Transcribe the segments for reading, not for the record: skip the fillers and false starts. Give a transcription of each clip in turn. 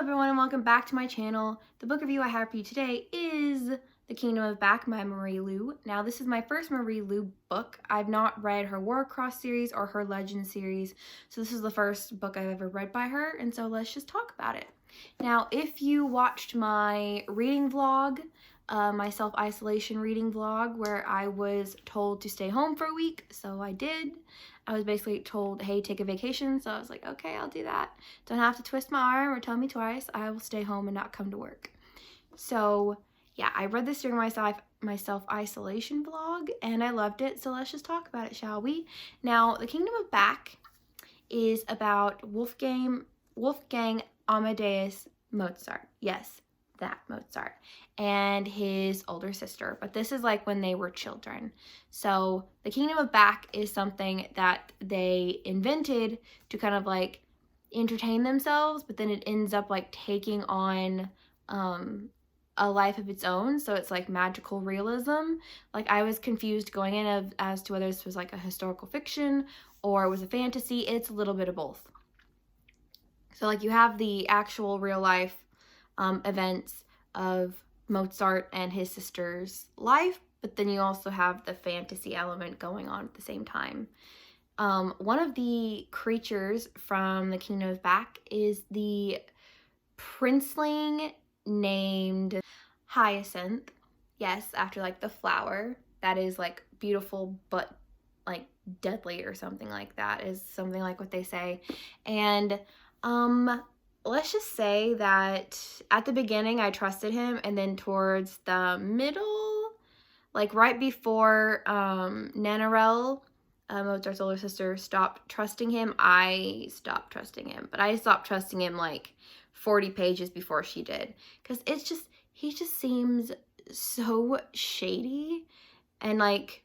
everyone and welcome back to my channel. The book review I have for you today is The Kingdom of Back by Marie Lu. Now this is my first Marie Lu book. I've not read her Warcross series or her Legend series, so this is the first book I've ever read by her, and so let's just talk about it. Now if you watched my reading vlog, my self-isolation reading vlog where I was told to stay home for a week, so I did. I was basically told, hey, take a vacation, so I was like, okay, I'll do that. Don't have to twist my arm or tell me twice. I will stay home and not come to work. So yeah, I read this during my self-isolation vlog and I loved it, so let's just talk about it, shall we? Now, The Kingdom of Back is about Wolfgang Amadeus Mozart. Yes, that Mozart, and his older sister, but this is like when they were children. So the Kingdom of Back is something that they invented to kind of like entertain themselves, but then it ends up like taking on a life of its own. So it's like magical realism. Like I was confused going in as to whether this was like a historical fiction or it was a fantasy. It's a little bit of both. So like you have the actual real life events of Mozart and his sister's life, but then you also have the fantasy element going on at the same time. One of the creatures from the Kingdom of Back is the princeling named Hyacinth. Yes, after like the flower that is like beautiful but like deadly or something like that, is something like what they say. And let's just say that at the beginning I trusted him, and then towards the middle, like right before Nannerl, Mozart's older sister, stopped trusting him, I stopped trusting him. But I stopped trusting him like 40 pages before she did, because he just seems so shady. And like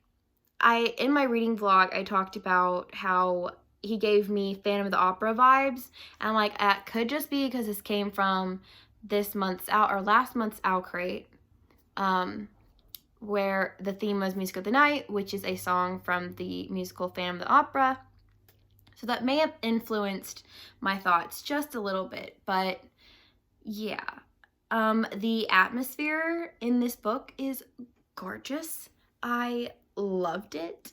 in my reading vlog I talked about how he gave me Phantom of the Opera vibes, and I'm like, that could just be because this came from last month's Owl Crate, where the theme was Music of the Night, which is a song from the musical Phantom of the Opera. So that may have influenced my thoughts just a little bit, but yeah. The atmosphere in this book is gorgeous. I loved it.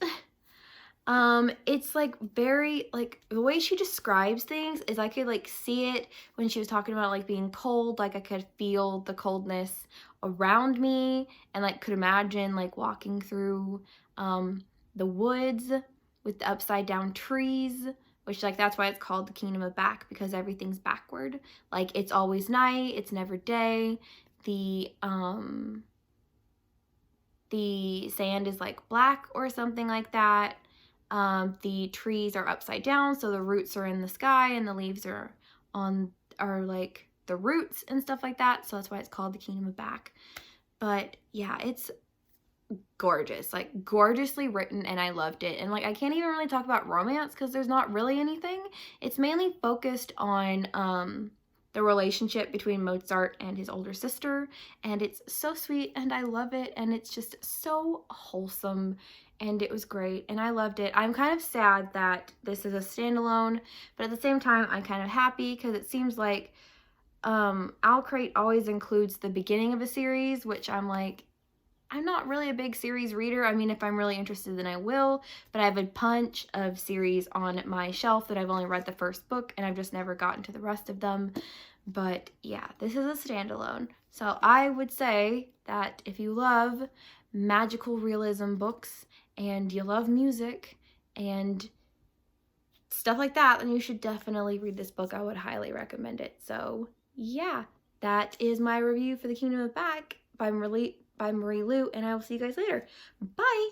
It's like very, like the way she describes things is I could like see it when she was talking about like being cold, like I could feel the coldness around me, and like could imagine like walking through the woods with the upside down trees, which like that's why it's called the Kingdom of Back, because everything's backward. Like it's always night, it's never day. The sand is like black or something like that. The trees are upside down, so the roots are in the sky and the leaves are like the roots and stuff like that. So that's why it's called the Kingdom of Back. But yeah, it's gorgeous, like gorgeously written, and I loved it. And like I can't even really talk about romance because there's not really anything. It's mainly focused on the relationship between Mozart and his older sister, and it's so sweet and I love it, and it's just so wholesome, and it was great and I loved it. I'm kind of sad that this is a standalone, but at the same time I'm kind of happy because it seems like Owl Crate always includes the beginning of a series, which I'm like, I'm not really a big series reader. I mean, if I'm really interested, then I will, but I have a bunch of series on my shelf that I've only read the first book, and I've just never gotten to the rest of them. But yeah, this is a standalone. So I would say that if you love magical realism books and you love music and stuff like that, then you should definitely read this book. I would highly recommend it. So yeah, that is my review for The Kingdom of Back by Marie Lu, and I will see you guys later. Bye!